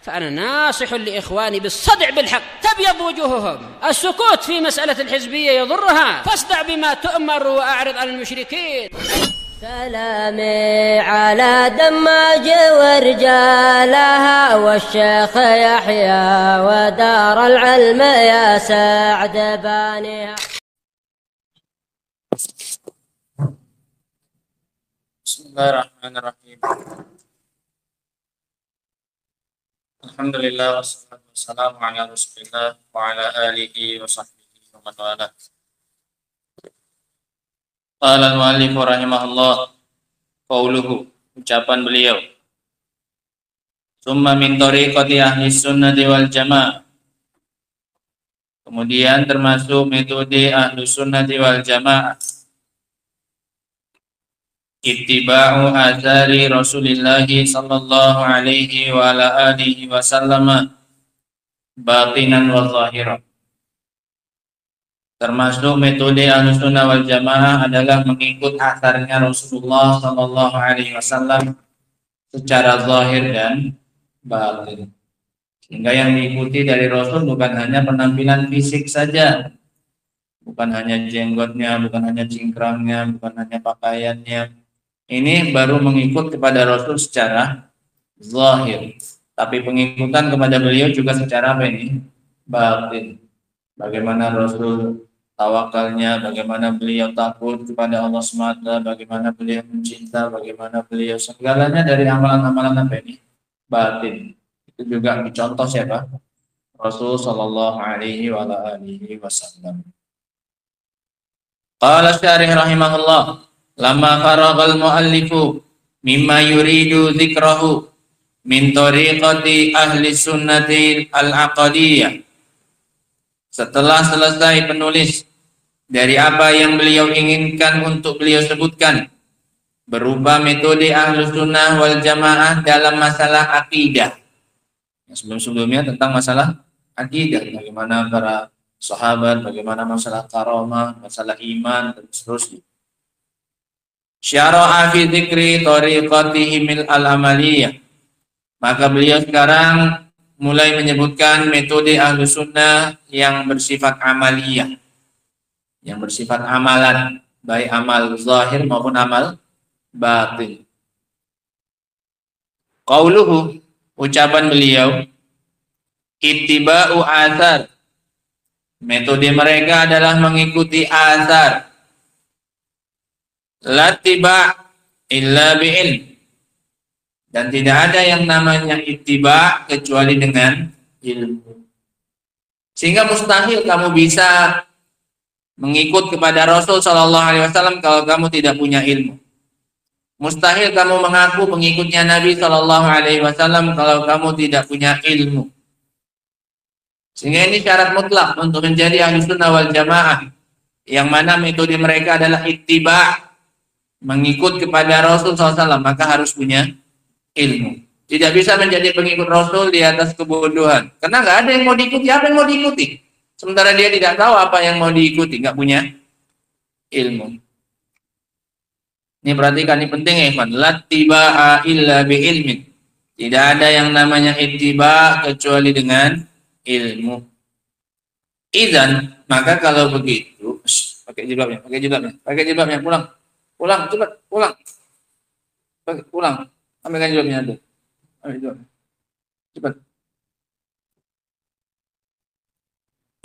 فأنا ناصح لإخواني بالصدع بالحق تبيض وجوههم. السكوت في مسألة الحزبية يضرها، فاصدع بما تؤمر وأعرض عن المشركين. سلامي على دماج ورجالها والشيخ يحيى ودار العلم يا سعد بانيها. بسم الله الرحمن الرحيم. الحمد لله والصلاة والسلام على رسول الله وعلى آله وصحبه ومن والاه. Qala al-mu'allif rahimahullah, qauluhu, ucapan beliau, summa min tariqati ahli sunnati wal jamaah, kemudian termasuk metode ahli sunnati wal jamaah, ittiba'u athari Rasulillah sallallahu alaihi wa ala alihi wa sallama batinan wa zahiran. Termasuk metode Ahlussunnah wal Jamaah adalah mengikut asarnya Rasulullah sallallahu alaihi wasallam secara zahir dan batin. Sehingga yang diikuti dari Rasul bukan hanya penampilan fisik saja, bukan hanya jenggotnya, bukan hanya cingkrangnya, bukan hanya pakaiannya. Ini baru mengikut kepada Rasul secara zahir. Tapi pengikutan kepada beliau juga secara apa ini? Batin. Bagaimana Rasul tawakalnya, bagaimana beliau takut kepada Allah semata, bagaimana beliau mencinta, bagaimana beliau segalanya dari amalan-amalan apa ini? Batin. Itu juga dicontoh siapa? Rasul sallallahu alaihi wa alihi wasallam. Qala syarih rahimahullah, lama faraghal muallifu mimma yuridu dzikrahu min tariqati ahli sunnati al-aqdiyah. Setelah selesai penulis dari apa yang beliau inginkan untuk beliau sebutkan berupa metode Ahlus Sunnah wal Jamaah dalam masalah akidah. Sebelum-sebelumnya tentang masalah akidah, bagaimana para sahabat, bagaimana masalah karamah, masalah iman, dan seterusnya. Syara'a fi dzikri tariqatihim al-amaliyah. Maka beliau sekarang mulai menyebutkan metode Ahlus Sunnah yang bersifat amaliyah, yang bersifat amalan, baik amal zahir maupun amal batin. Qauluhu, ucapan beliau, ittiba'u athar, metode mereka adalah mengikuti athar, la tiba' illa bi'ilm. Dan tidak ada yang namanya ittiba kecuali dengan ilmu. Sehingga mustahil kamu bisa mengikut kepada Rasul sallallahu alaihi wasallam kalau kamu tidak punya ilmu. Mustahil kamu mengaku pengikutnya Nabi sallallahu alaihi wasallam kalau kamu tidak punya ilmu. Sehingga ini syarat mutlak untuk menjadi Ahlussunnah wal Jamaah, yang mana metode mereka adalah ittiba, mengikut kepada Rasul sallallahu alaihi wasallam, maka harus punya ilmu. Tidak bisa menjadi pengikut Rasul di atas kebodohan. Karena nggak ada yang mau diikuti. Apa yang mau diikuti? Sementara dia tidak tahu apa yang mau diikuti, nggak punya ilmu. Ini perhatikan, ini penting ya, Ikhwan. La tiba'a illa bi ilmin. Tidak ada yang namanya ittiba kecuali dengan ilmu. Idzan, maka kalau begitu, pakai jilbabnya, pulang, cepat, pulang. Ambilkan jilbabnya ada. Ambil jilbabnya. Cepat.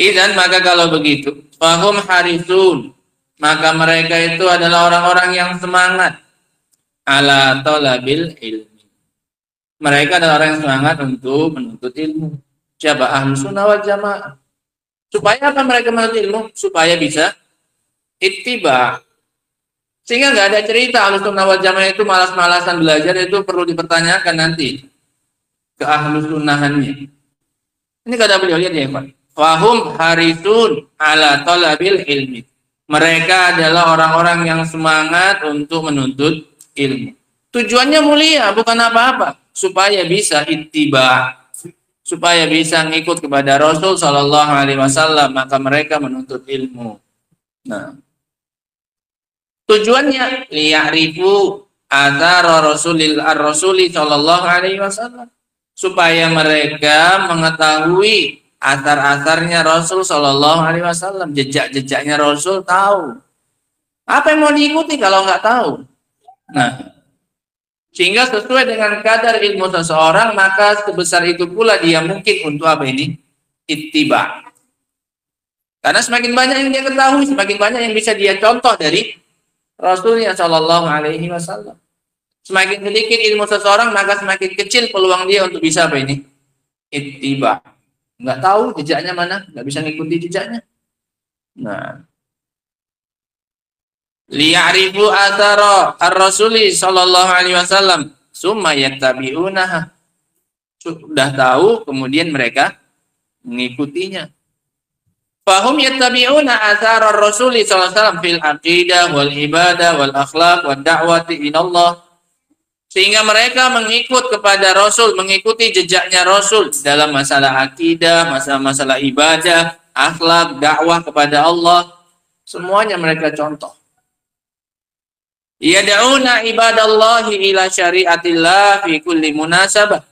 Idzan, maka kalau begitu, fahum harisun, maka mereka itu adalah orang-orang yang semangat ala talabil ilmi. Mereka adalah orang yang semangat untuk menuntut ilmu. Siapa? Ahlus Sunnah wal Jamaah. Supaya apa mereka menuntut ilmu? Supaya bisa ittiba. Sehingga nggak ada cerita Ahlus Sunnah wal Jamaah itu malas-malasan belajar, itu perlu dipertanyakan nanti ke Ahlus Sunnahannya. Ini kata beliau, lihat ya Pak. Fahum harisun ala talabil ilmi. Mereka adalah orang-orang yang semangat untuk menuntut ilmu. Tujuannya mulia, bukan apa-apa, supaya bisa ittiba, supaya bisa ngikut kepada Rasul sallallahu alaihi wasallam, maka mereka menuntut ilmu. Nah, tujuannya liya'rifu athara Rasuli sallallahu alaihi wasallam, supaya mereka mengetahui asar-asarnya Rasul Shallallahu Alaihi Wasallam, jejak-jejaknya Rasul, tahu. Apa yang mau diikuti kalau nggak tahu? Nah, sehingga sesuai dengan kadar ilmu seseorang, maka sebesar itu pula dia mungkin untuk apa ini? Ittiba. Karena semakin banyak yang dia ketahui, semakin banyak yang bisa dia contoh dari Rasulnya Shallallahu Alaihi Wasallam. Semakin sedikit ilmu seseorang, maka semakin kecil peluang dia untuk bisa apa ini? Ittiba. Nggak tahu jejaknya mana, nggak bisa ngikuti jejaknya. Nah, liya'rifu athara ar-rasuli sallallahu alaihi wasallam summa yattabi'unaha. Sudah tahu, kemudian mereka mengikutinya. Fahum yattabi'una athara ar-rasuli sallallahu alaihi wasallam fil aqidah wal ibadah wal akhlaq wad da'wati ilallah. Sehingga mereka mengikut kepada Rasul, mengikuti jejaknya Rasul dalam masalah akidah, masalah ibadah, akhlak, dakwah kepada Allah. Semuanya mereka contoh. Yad'una ibadallahi ila syariatillah fi kulli munasabah.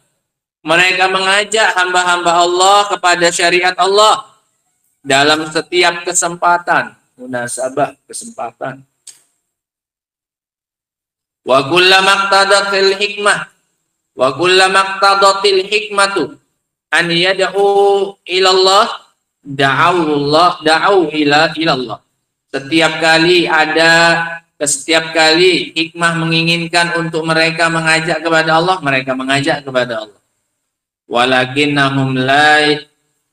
Mereka mengajak hamba-hamba Allah kepada syariat Allah dalam setiap kesempatan. Munasabah, kesempatan. Wa kullama iqtadatil hikmah wa kullama iqtadatil hikmatu an yad'u ila Allah da'u ila Allah. Setiap kali hikmah menginginkan untuk mereka mengajak kepada Allah, mereka mengajak kepada Allah. Walakinnahum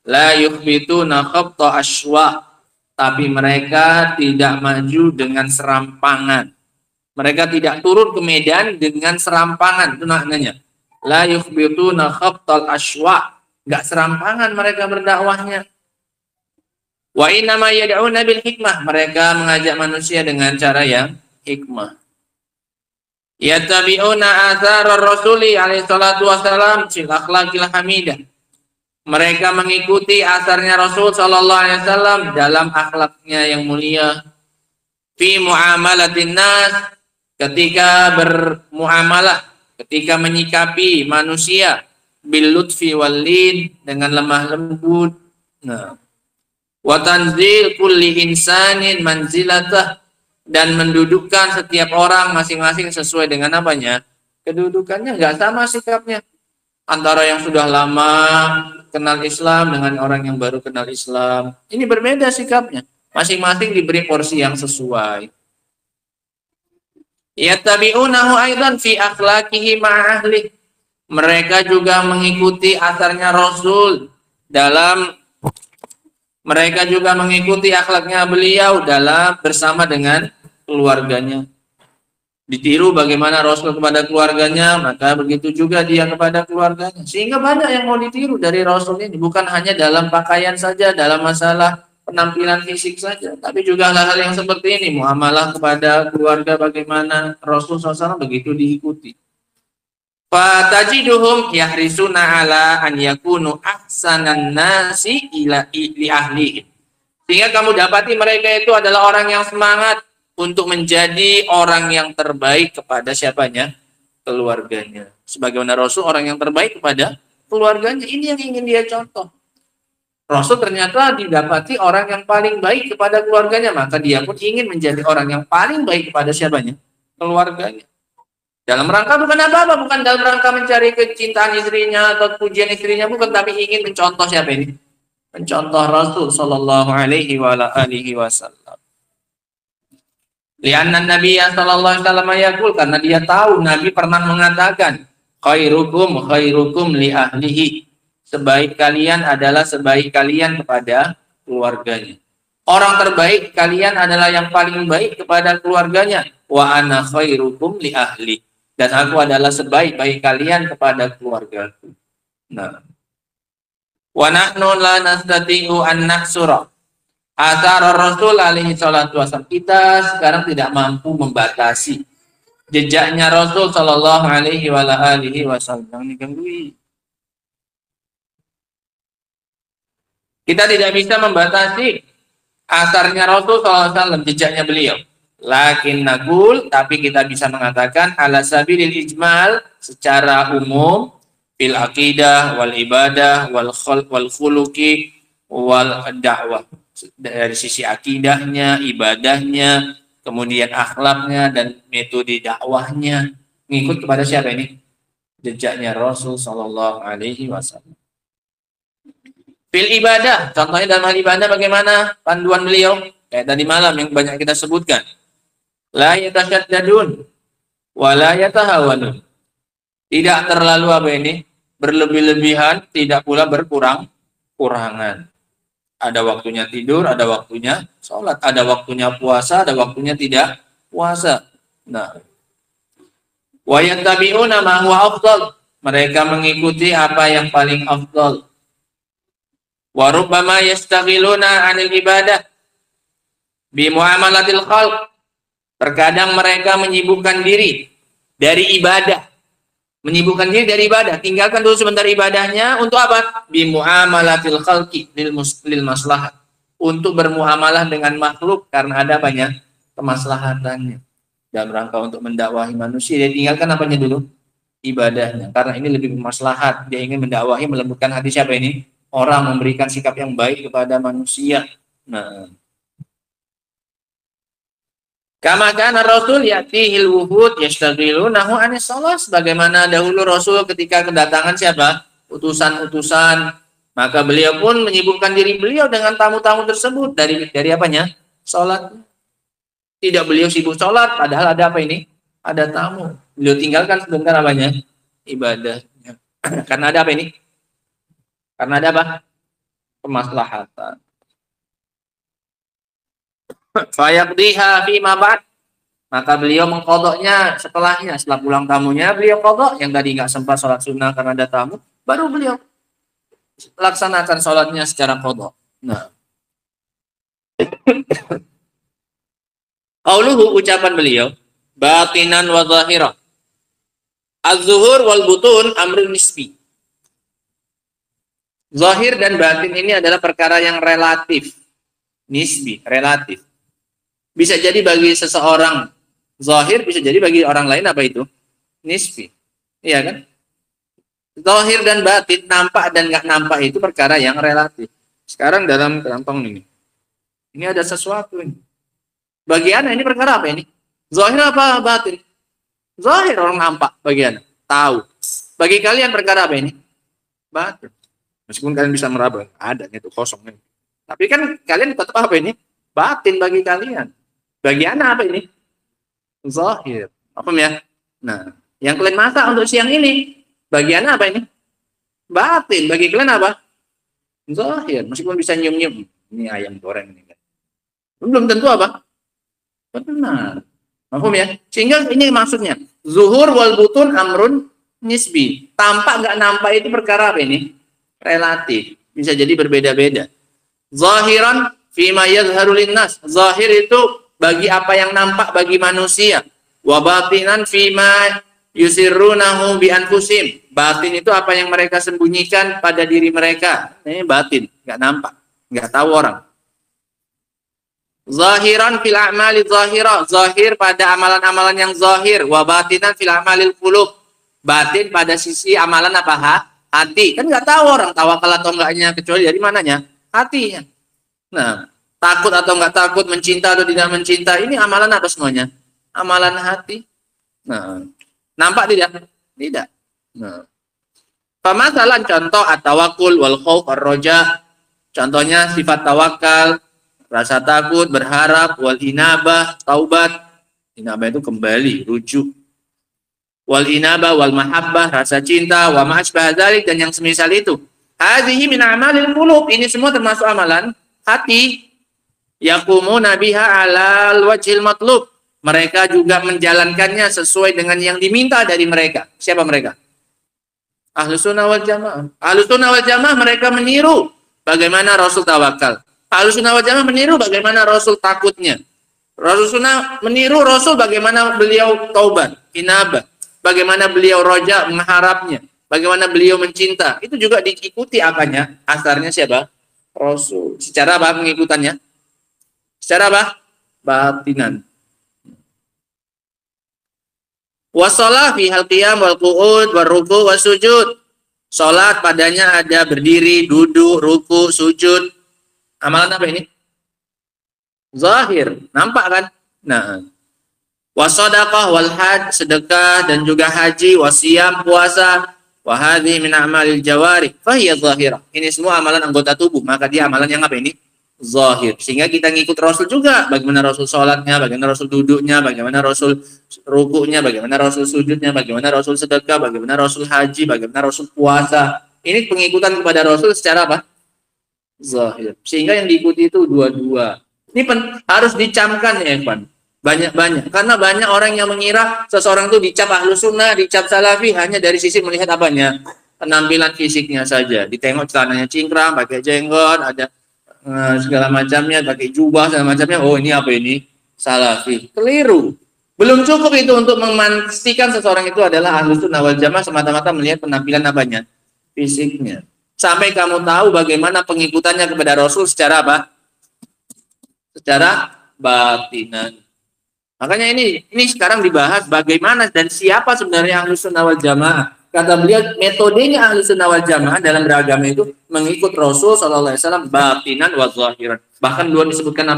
la yukhbituna khabta ashwa, tapi mereka tidak maju dengan serampangan. Mereka tidak turun ke medan dengan serampangan, itu maknanya. La yukhbituna khabtal ashwa, enggak serampangan mereka berdakwahnya. Wa innama yad'una bil hikmah, mereka mengajak manusia dengan cara yang hikmah. Yattabi'una athar ar-rasuli alaihi salatu wassalam fil akhlaqil hamidah. Mereka mengikuti asarnya Rasul sallallahu alaihi wasallam dalam akhlaknya yang mulia. Fi muamalatin nas, ketika bermuamalah, ketika menyikapi manusia, bil lutfi wal lin, dengan lemah lembut. Nah, wa tanzil kulli insanin manzilatah, dan mendudukkan setiap orang masing-masing sesuai dengan apanya? Kedudukannya. Enggak sama sikapnya antara yang sudah lama kenal Islam dengan orang yang baru kenal Islam. Ini berbeda sikapnya. Masing-masing diberi porsi yang sesuai. Yattabi'unahu aidan fi akhlaqihi ma'ahli. Mereka juga mengikuti asarnya Rasul dalam, mereka juga mengikuti akhlaknya beliau dalam bersama dengan keluarganya. Ditiru bagaimana Rasul kepada keluarganya, maka begitu juga dia kepada keluarganya. Sehingga banyak yang mau ditiru dari Rasul ini, bukan hanya dalam pakaian saja, dalam masalah penampilan fisik saja, tapi juga hal-hal yang seperti ini, muamalah kepada keluarga bagaimana Rasul SAW, begitu diikuti. Fatajiduhum yahrisuna ala an yakunu ahsanan nasi ila li ahli. Sehingga kamu dapati mereka itu adalah orang yang semangat untuk menjadi orang yang terbaik kepada siapanya? Keluarganya. Sebagaimana Rasul orang yang terbaik kepada keluarganya, ini yang ingin dia contoh. Rasul ternyata didapati orang yang paling baik kepada keluarganya, maka dia pun ingin menjadi orang yang paling baik kepada siapanya? Keluarganya. Dalam rangka bukan apa-apa, bukan dalam rangka mencari kecintaan istrinya atau pujian istrinya, bukan, tapi ingin mencontoh siapa ini? Mencontoh Rasul sallallahu alaihi wasallam. Lianna Nabi sallallahu alaihi wasallam yaqul, karena dia tahu Nabi pernah mengatakan, khairukum li ahlihi. Sebaik kalian adalah sebaik kalian kepada keluarganya. Orang terbaik kalian adalah yang paling baik kepada keluarganya. Wa ana khairukum li ahli. Dan aku adalah sebaik-baik kalian kepada keluargaku. Nah. Wa nahnu la nastati'u an nahsura athar Rasul alaihi salatu wasallam. Kita sekarang tidak mampu membatasi jejaknya Rasul sallallahu alaihi wasallam. Ini gangguin. Kita tidak bisa membatasi asarnya Rasul SAW, jejaknya beliau. Lakin naqul, tapi kita bisa mengatakan ala sabilil ijmal, secara umum, fil aqidah wal ibadah wal khuluqi wal dakwah. Dari sisi akidahnya, ibadahnya, kemudian akhlaknya dan metode dakwahnya, ngikut kepada siapa ini? Jejaknya Rasul sallallahu alaihi wasallam. Fil ibadah, contohnya dalam hal ibadah bagaimana panduan beliau? Kayak tadi malam yang banyak kita sebutkan. La yatasyaddadun wa la yatahawanun. Tidak terlalu apa ini? Berlebih-lebihan, tidak pula berkurang-kurangan. Ada waktunya tidur, ada waktunya sholat, ada waktunya puasa, ada waktunya tidak puasa. Nah, wa yattabi'una ma huwa afdal. Mereka mengikuti apa yang paling afdal. Wa rubbama yastaghiluna 'anil ibadah bi muamalatil khalq. Terkadang mereka menyibukkan diri dari ibadah. Menyibukkan diri dari ibadah, tinggalkan dulu sebentar ibadahnya untuk apa? Bi muamalatil khalqi lil maslahat. Untuk bermuamalah dengan makhluk karena ada banyak kemaslahatannya. Dalam rangka untuk mendakwahi manusia, dia tinggalkan apanya dulu? Ibadahnya. Karena ini lebih bermaslahat. Dia ingin mendakwahi, melembutkan hati siapa ini? Orang, memberikan sikap yang baik kepada manusia. Nah, kama kana Rasul yatihil wuhud yashtaghilunahu anis shalah. Bagaimana dahulu Rasul ketika kedatangan siapa? Utusan-utusan, maka beliau pun menyibukkan diri beliau dengan tamu-tamu tersebut dari apanya? Salat. Tidak beliau sibuk salat padahal ada apa ini? Ada tamu. Beliau tinggalkan sebentar apanya? Ibadahnya. Karena ada apa ini? Karena ada apa? Kemaslahatan. Fayaqdiha fi ma ba'd, maka beliau mengqadhanya setelahnya, setelah pulang tamunya beliau qadha. Yang tadi nggak sempat sholat sunnah karena ada tamu, baru beliau laksanakan sholatnya secara qadha. Nah, qauluhu, ucapan beliau, batinan wa zahira, az-zuhur wal butun amrun nisbi. Zahir dan batin ini adalah perkara yang relatif, nisbi, relatif. Bisa jadi bagi seseorang zahir, bisa jadi bagi orang lain apa itu? Nisbi. Iya kan? Zahir dan batin, nampak dan nggak nampak itu perkara yang relatif. Sekarang dalam kantong ini ada sesuatu ini. Bagian ini perkara apa ini? Zahir apa batin? Zahir, orang nampak bagian, tahu. Bagi kalian perkara apa ini? Batin. Meskipun kalian bisa meraba, ada itu kosong ini. Tapi kan kalian tetap apa ini? Batin bagi kalian. Bagian apa ini? Zahir. Apa ya? Nah, yang kalian masak untuk siang ini, bagian apa ini? Batin. Bagi kalian apa? Zahir. Meskipun bisa nyium-nyium. Ini ayam goreng ini. Belum tentu apa? Benar. Paham ya? Sehingga ini maksudnya. Zuhur wal butun amrun nisbi. Tampak nggak nampak itu perkara apa ini? Relatif. Bisa jadi berbeda-beda. Zahiran fima yadhharu linnas. Zahir itu bagi apa yang nampak bagi manusia. Wa batinan fima yusirrunahu bi anfusim. Batin itu apa yang mereka sembunyikan pada diri mereka. Ini batin, nggak nampak, nggak tahu orang. Zahiran fil a'mali zahira. Zahir pada amalan-amalan yang zahir. Wa batinan fil a'malil qulub. Batin pada sisi amalan apa? Hati. Kan nggak tahu orang tawakal atau enggaknya, kecuali dari mananya? Hatinya. Nah, takut atau nggak takut, mencinta atau tidak mencinta, ini amalan apa semuanya? Amalan hati. Nah, nampak tidak? Tidak. Nah, pemasalan contoh at-tawakkul wal khauf ar-raja. Contohnya sifat tawakal, rasa takut, berharap, wal inabah, taubat. Inabah itu kembali, rujuk. Wal inabah wal mahabbah, rasa cinta, wa ma asbah dzalik, dan yang semisal itu. Hadhihi min amalil qulub. Ini semua termasuk amalan hati. Yaqumuna biha alal wajhil matlub. Mereka juga menjalankannya sesuai dengan yang diminta dari mereka. Siapa mereka? Ahlus sunnah wal jamaah. Ahlus sunnah wal jamaah mereka meniru bagaimana Rasul tawakal. Ahlus sunnah wal jamaah meniru bagaimana Rasul takutnya. Rasul sunnah meniru Rasul bagaimana beliau taubat, inabah. Bagaimana beliau roja, mengharapnya. Bagaimana beliau mencinta. Itu juga diikuti apanya? Asarnya siapa? Rasul. Secara apa mengikutannya? Secara apa? Batinan. Wasolah fi hal qiyam wal qu'ud wal ruku' was sujud. Salat padanya ada berdiri, duduk, ruku, sujud. Amalan apa ini? Zahir, nampak kan? Nah, wasadaqah wal hajj, sedekah dan juga haji, wasiyam, puasa, wa hadhihi min a'malil jawarih fa hiya zahirah. Ini semua amalan anggota tubuh, maka dia amalan yang apa ini? Zahir. Sehingga kita ngikut Rasul juga, bagaimana Rasul salatnya, bagaimana Rasul duduknya, bagaimana Rasul rukuknya, bagaimana Rasul sujudnya, bagaimana Rasul sedekah, bagaimana Rasul haji, bagaimana Rasul puasa. Ini pengikutan kepada Rasul secara apa? Zahir. Sehingga yang diikuti itu dua-dua. Ini harus dicamkan ya, Ikhwan. Banyak-banyak. Karena banyak orang yang mengira seseorang itu dicap ahlus sunnah, dicap salafi hanya dari sisi melihat apanya? Penampilan fisiknya saja. Ditengok celananya cingkrang, pakai jenggot, ada segala macamnya, pakai jubah, segala macamnya. Oh, ini apa ini? Salafi. Keliru. Belum cukup itu untuk memastikan seseorang itu adalah ahlus sunnah wal jamaah semata-mata melihat penampilan apanya? Fisiknya. Sampai kamu tahu bagaimana pengikutannya kepada Rasul secara apa? Secara batinan. Makanya ini sekarang dibahas bagaimana dan siapa sebenarnya Ahlus Sunnah wal Jamaah. Kata beliau, metodenya Ahlus Sunnah wal Jamaah dalam beragama itu mengikut Rasul sallallahu alaihi wasallam batinan wa zahiran. Bahkan duluan disebutkan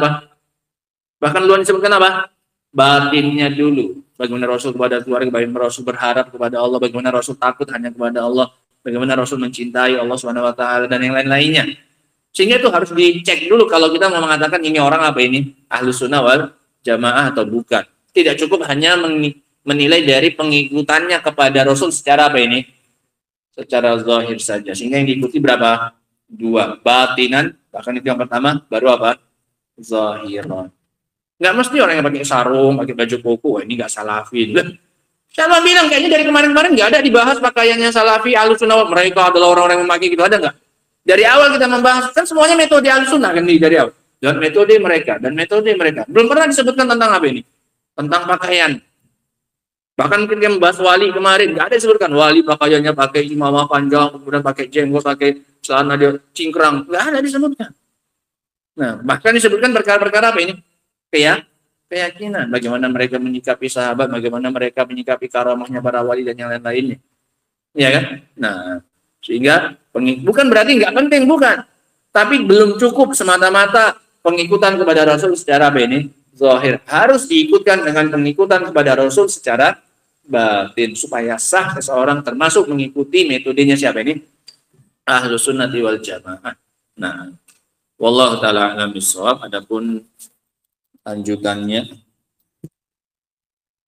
apa? Batinnya dulu. Bagaimana Rasul kepada keluarga, bagaimana Rasul berharap kepada Allah, bagaimana Rasul takut hanya kepada Allah, bagaimana Rasul mencintai Allah Subhanahu wa taala dan yang lain-lainnya. Sehingga itu harus dicek dulu kalau kita mau mengatakan ini orang apa ini? Ahlus Sunnah wal Jamaah atau bukan. Tidak cukup hanya menilai dari pengikutannya kepada Rasul secara apa ini? Secara zahir saja. Sehingga yang diikuti berapa? Dua. Batinan, bahkan itu yang pertama, baru apa? Zahiran. Nggak mesti orang yang pakai sarung, pakai baju koko, ini nggak salafi. Siapa bilang kayaknya dari kemarin-kemarin nggak ada dibahas pakaiannya salafi, Ahlus Sunnah, mereka adalah orang-orang yang memakai gitu, ada nggak? Dari awal kita membahas, kan semuanya metode Ahlus Sunnah kan dari awal. Dan metode mereka. Belum pernah disebutkan tentang apa ini? Tentang pakaian. Bahkan mungkin dia membahas wali kemarin, nggak ada disebutkan wali pakaiannya pakai imamah panjang, kemudian pakai jenggot, pakai celana dia cingkrang, nggak ada disebutkan. Nah, bahkan disebutkan perkara-perkara apa ini? Keyakinan. Bagaimana mereka menyikapi sahabat, bagaimana mereka menyikapi karamahnya para wali dan yang lain-lainnya. Iya kan? Nah, sehingga bukan berarti nggak penting, bukan. Tapi belum cukup semata-mata pengikutan kepada Rasul secara apa ini? Zahir. Harus diikutkan dengan pengikutan kepada Rasul secara batin supaya sah seseorang termasuk mengikuti metodenya siapa ini? Ahlus Sunnati wal Jamaah. Nah, wallahu taala a'lam bishawab. Adapun lanjutannya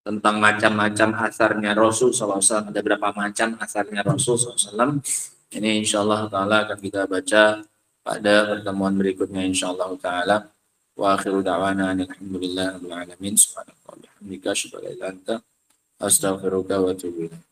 tentang macam-macam asarnya Rasul SAW, ada berapa macam asarnya Rasul SAW, ini insyaallah ta'ala akan kita baca pada pertemuan berikutnya insyaallah ta'ala. Wa akhiru da'wana alhamdulillah rabbil alamin, subhanallahi wa bihamdika, asyhadu an la ilaha illa anta, astaghfiruka wa atubu ilaik.